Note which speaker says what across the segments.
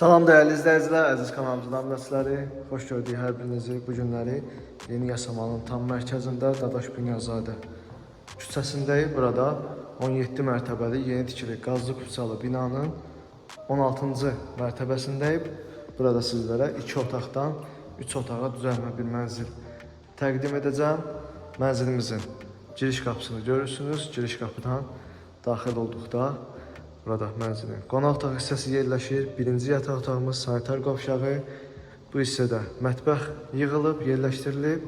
Speaker 1: Salam değerli izləyicilər, əziz kanalımızın abunəçiləri, xoş gördük hər birinizi bu günləri Yeni Yasamalın tam mərkəzində Dadaş Bünyazadə küçəsindəyik. Burada 17 mərtəbəli yeni tikili qazlı kupçalı binanın 16-cı mərtəbəsindəyik. Burada sizlərə 2 otaqdan 3 otağa düzəlmə bir mənzil təqdim edəcəm. Mənzilimizin giriş qapısını görürsünüz. Giriş qapıdan daxil olduqda burada mənzilin qonaq otağı hissəsi yerləşir. Birinci yataq otağımız sanitar qovşağı. Bu hissədə mətbəx yığılıb, yerləşdirilib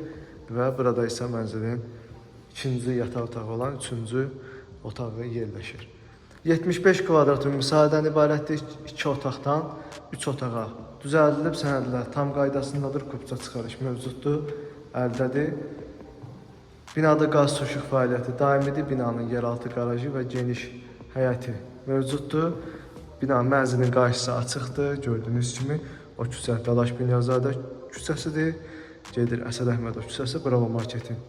Speaker 1: və burada isə mənzilin ikinci yataq otağı olan üçüncü otağı yerləşir. 75 kvadrat müsahibədən ibarətdir. 2 otaqdan 3 otağa düzəldilib. Sənədlər tam qaydasındadır. Kupça çıxarış mövcuddur, əldədir. Binada qaz suşuq fəaliyyəti daimidir. Binanın yeraltı qarajı və geniş həyəti mövcuddur. Bina mənzilin qarşısı açıqdır. Gördüyünüz kimi o küçə Dadaş Bünyazadə küçəsidir. Gedir Əsəd Əhmədov küçəsi, Bravo marketin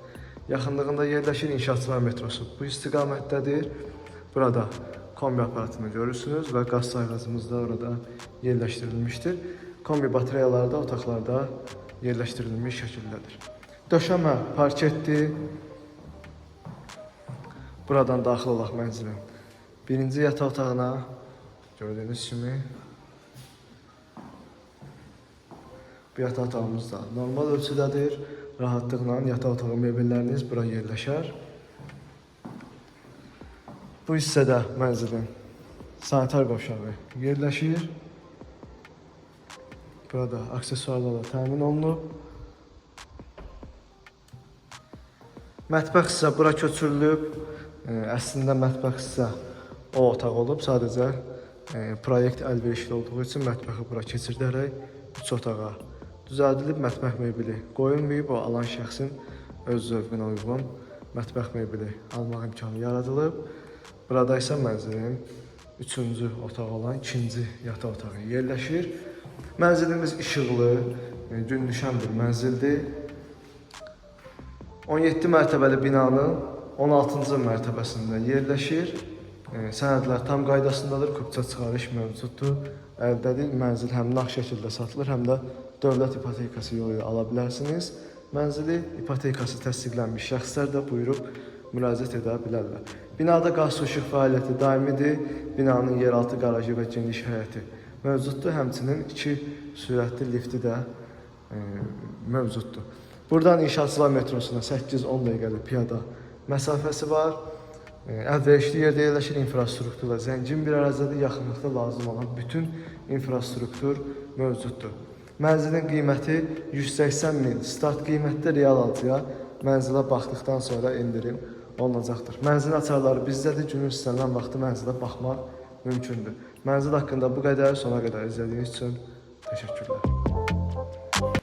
Speaker 1: yaxınlığında yerləşir. İnşaatçılar metrosu bu istiqamətdədir. Burada kombi aparatını görürsünüz və qaz sayğacımız da orada yerləşdirilmişdir. Kombi batareyaları da otaqlarda yerləşdirilmiş şəkildədir. Döşəmə parketdir. Buradan daxil olaq mənzilin birinci yataq otağına. Gördüyünüz kimi bu yataq otağımız da normal ölçüdədir. Rahatlıqla yataq otağı mebelləriniz bura yerləşər. Bu hissədə mənzilin sanitar qovşağı yerləşir. Burada aksesuarlarla təmin olunub. Mətbəx hissə bura köçürülüb. Əslində mətbəx hissə o otaq olub. Sadəcə proyekt əlverişli olduğu üçün mətbəxi bura keçirdərək 3 otağa düzəldilib. Mətbəx mebeli qoyulmayıb. O alan şəxsin öz zövqünə uyğun mətbəx mebeli almaq imkanı yaradılıb. Burada isə mənzilin 3-cü otağı olan 2-ci yataq otağı yerləşir. Mənzilimiz işıqlı, gün düşən bir mənzildir. 17 mərtəbəli binanın 16-cı mərtəbəsində yerləşir. Sənədlər tam qaydasındadır. Kupça çıxarış mövcuddur, əldədir. Mənzil həm nağd şəkildə satılır, həm də dövlət ipotekası yolu ilə ala bilərsiniz. Mənzili ipotekası təsdiqlənmiş şəxslər də buyurub müraciət edə bilərlər. Binada qaz suşuq fəaliyyəti daimidir. Binanın yeraltı qarajı və geniş həyəti mövcuddur. Həmçinin 2 sürətli lifti də mövcuddur. Buradan İnşaatçılar metrosuna 8-10 dəqiqəlik piyada məsafəsi var. Əlverişli yerdə yerləşir. İnfrastrukturla zəngin bir ərazidə yaxınlıqda lazım olan bütün infrastruktur mövcuddur. Mənzilin qiyməti 180 min. Start qiymətdə real alıcıya mənzilə baxdıqdan sonra endirim olunacaqdır. Mənzilin açarları bizdədir. Günün istənilən vaxtı mənzilə baxmaq mümkündür. Mənzil haqqında bu qədər. Sona qədər izlədiyiniz üçün təşəkkürlər.